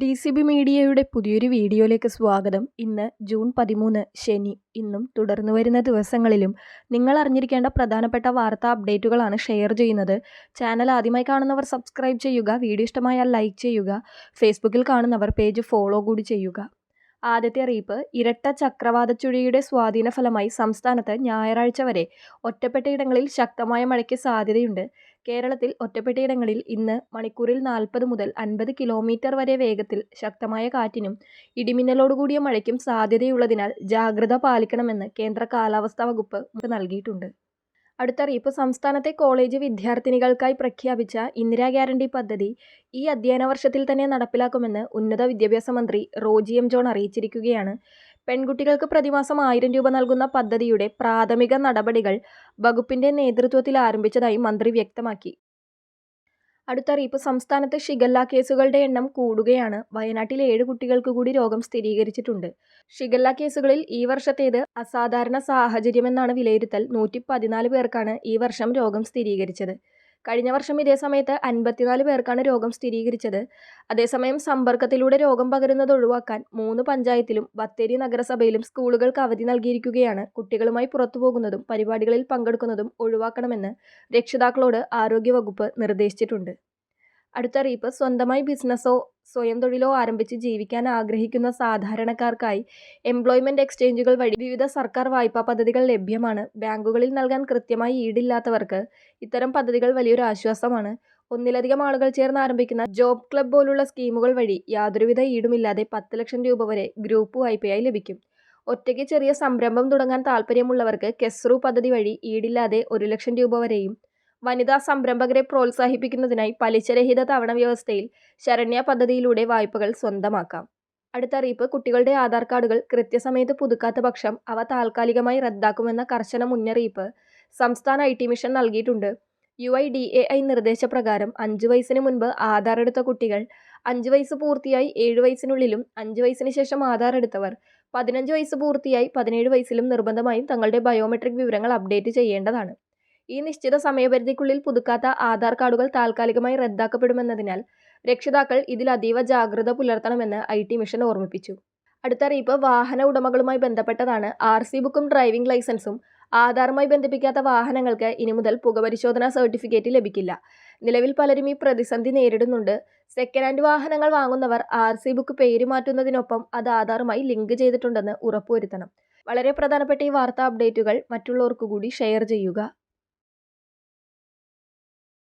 DCB മീഡിയയുടെ പുതിയൊരു വീഡിയോയിലേക്ക് സ്വാഗതം. ഇന്ന് ജൂൺ 13 ശനി. ഇന്നും തുടർന്നു വരുന്ന ദിവസങ്ങളിലും നിങ്ങൾ അറിഞ്ഞിരിക്കേണ്ട പ്രധാനപ്പെട്ട വാർത്താ അപ്ഡേറ്റുകളാണ് ഷെയർ ചെയ്യുന്നത്. ചാനൽ ആദ്യമായി കാണുന്നവർ സബ്സ്ക്രൈബ് ചെയ്യുക, വീഡിയോ ഇഷ്ടമായാൽ ലൈക്ക് ചെയ്യുക, ഫേസ്ബുക്കിൽ കാണുന്നവർ പേജ് ഫോളോ കൂടി ചെയ്യുക. ആദ്യത്തെ അറിയിപ്പ്, ഇരട്ട ചക്രവാത ചുഴിയുടെ സ്വാധീന ഫലമായി സംസ്ഥാനത്ത് ഞായറാഴ്ച വരെ ഒറ്റപ്പെട്ടയിടങ്ങളിൽ ശക്തമായ മഴയ്ക്ക് സാധ്യതയുണ്ട്. കേരളത്തിൽ ഒറ്റപ്പെട്ടയിടങ്ങളിൽ ഇന്ന് മണിക്കൂറിൽ 40 മുതൽ 50 കിലോമീറ്റർ വരെ വേഗത്തിൽ ശക്തമായ കാറ്റിനും ഇടിമിന്നലോടുകൂടിയ മഴയ്ക്കും സാധ്യതയുള്ളതിനാൽ ജാഗ്രത പാലിക്കണമെന്ന് കേന്ദ്ര കാലാവസ്ഥാ വകുപ്പ് നൽകിയിട്ടുണ്ട്. അടുത്ത അറിയിപ്പ്, സംസ്ഥാനത്തെ കോളേജ് വിദ്യാർത്ഥിനികൾക്കായി പ്രഖ്യാപിച്ച ഇന്ദിരാ ഗ്യാരണ്ടി പദ്ധതി ഈ അധ്യയന വർഷത്തിൽ തന്നെ നടപ്പിലാക്കുമെന്ന് ഉന്നത വിദ്യാഭ്യാസ മന്ത്രി റോജി എം ജോൺ അറിയിച്ചിരിക്കുകയാണ്. പെൺകുട്ടികൾക്ക് പ്രതിമാസം 1000 രൂപ നൽകുന്ന പദ്ധതിയുടെ പ്രാഥമിക നടപടികൾ വകുപ്പിന്റെ നേതൃത്വത്തിൽ ആരംഭിച്ചതായി മന്ത്രി വ്യക്തമാക്കി. അടുത്ത അറിയിപ്പ്, സംസ്ഥാനത്ത് ഷിഗല്ല കേസുകളുടെ എണ്ണം കൂടുകയാണ്. വയനാട്ടിൽ 7 കുട്ടികൾക്ക് കൂടി രോഗം സ്ഥിരീകരിച്ചിട്ടുണ്ട്. ഷിഗല്ല കേസുകളിൽ ഈ വർഷത്തേത് അസാധാരണ സാഹചര്യമെന്നാണ് വിലയിരുത്തൽ. 114 പേർക്കാണ് ഈ വർഷം രോഗം സ്ഥിരീകരിച്ചത്. കഴിഞ്ഞ വർഷം ഇതേ സമയത്ത് 54 പേർക്കാണ് രോഗം സ്ഥിരീകരിച്ചത്. അതേസമയം സമ്പർക്കത്തിലൂടെ രോഗം പകരുന്നത് ഒഴിവാക്കാൻ 3 പഞ്ചായത്തിലും ബത്തേരി നഗരസഭയിലും സ്കൂളുകൾക്ക് അവധി നൽകിയിരിക്കുകയാണ്. കുട്ടികളുമായി പുറത്തുപോകുന്നതും പരിപാടികളിൽ പങ്കെടുക്കുന്നതും ഒഴിവാക്കണമെന്ന് രക്ഷിതാക്കളോട് ആരോഗ്യവകുപ്പ് നിർദ്ദേശിച്ചിട്ടുണ്ട്. അടുത്ത അറിയിപ്പ്, സ്വന്തമായി ബിസിനസ്സോ സ്വയം തൊഴിലോ ആരംഭിച്ച് ജീവിക്കാൻ ആഗ്രഹിക്കുന്ന സാധാരണക്കാർക്കായി എംപ്ലോയ്മെന്റ് എക്സ്ചേഞ്ചുകൾ വഴി വിവിധ സർക്കാർ വായ്പാ പദ്ധതികൾ ലഭ്യമാണ്. ബാങ്കുകളിൽ നൽകാൻ കൃത്യമായി ഈടില്ലാത്തവർക്ക് ഇത്തരം പദ്ധതികൾ വലിയൊരു ആശ്വാസമാണ്. ഒന്നിലധികം ആളുകൾ ചേർന്ന് ആരംഭിക്കുന്ന ജോബ് ക്ലബ് പോലുള്ള സ്കീമുകൾ വഴി യാതൊരുവിധ ഈടുമില്ലാതെ 10 ലക്ഷം രൂപ വരെ ഗ്രൂപ്പ് വായ്പയായി ലഭിക്കും. ഒറ്റയ്ക്ക് ചെറിയ സംരംഭം തുടങ്ങാൻ താൽപ്പര്യമുള്ളവർക്ക് കെസ്റു പദ്ധതി വഴി ഈടില്ലാതെ 1 ലക്ഷം രൂപ വരെയും, വനിതാ സംരംഭകരെ പ്രോത്സാഹിപ്പിക്കുന്നതിനായി പലിശരഹിത തവണ വ്യവസ്ഥയിൽ ശരണ്യ പദ്ധതിയിലൂടെ വായ്പകൾ സ്വന്തമാക്കാം. അടുത്ത അറിയിപ്പ്, കുട്ടികളുടെ ആധാർ കാർഡുകൾ കൃത്യസമയത്ത് പുതുക്കാത്ത പക്ഷം അവ താൽക്കാലികമായി റദ്ദാക്കുമെന്ന കർശന മുന്നറിയിപ്പ് സംസ്ഥാന IT മിഷൻ നൽകിയിട്ടുണ്ട്. UIDAI നിർദ്ദേശപ്രകാരം 5 വയസ്സിന് മുൻപ് ആധാർ എടുത്ത കുട്ടികൾ, 5 വയസ്സ് പൂർത്തിയായി 7 വയസ്സിനുള്ളിലും 5 വയസ്സിന് ശേഷം ആധാർ എടുത്തവർ, 15 വയസ്സ് പൂർത്തിയായി 17 വയസ്സിലും നിർബന്ധമായും തങ്ങളുടെ ബയോമെട്രിക് വിവരങ്ങൾ അപ്ഡേറ്റ് ചെയ്യേണ്ടതാണ്. ഈ നിശ്ചിത സമയപരിധിക്കുള്ളിൽ പുതുക്കാത്ത ആധാർ കാർഡുകൾ താൽക്കാലികമായി റദ്ദാക്കപ്പെടുമെന്നതിനാൽ രക്ഷിതാക്കൾ ഇതിൽ അതീവ ജാഗ്രത പുലർത്തണമെന്ന് IT മിഷൻ ഓർമ്മിപ്പിച്ചു. അടുത്ത അറിയിപ്പ്, വാഹന ഉടമകളുമായി ബന്ധപ്പെട്ടതാണ്. RC ബുക്കും ഡ്രൈവിംഗ് ലൈസൻസും ആധാറുമായി ബന്ധിപ്പിക്കാത്ത വാഹനങ്ങൾക്ക് ഇനി മുതൽ പുകപരിശോധനാ സർട്ടിഫിക്കറ്റ് ലഭിക്കില്ല. നിലവിൽ പലരും ഈ പ്രതിസന്ധി നേരിടുന്നുണ്ട്. സെക്കൻഡ് ഹാൻഡ് വാഹനങ്ങൾ വാങ്ങുന്നവർ RC ബുക്ക് പേര് മാറ്റുന്നതിനൊപ്പം അത് ആധാറുമായി ലിങ്ക് ചെയ്തിട്ടുണ്ടെന്ന് ഉറപ്പുവരുത്തണം. വളരെ പ്രധാനപ്പെട്ട ഈ വാർത്താ അപ്ഡേറ്റുകൾ മറ്റുള്ളവർക്ക് കൂടി ഷെയർ ചെയ്യുക.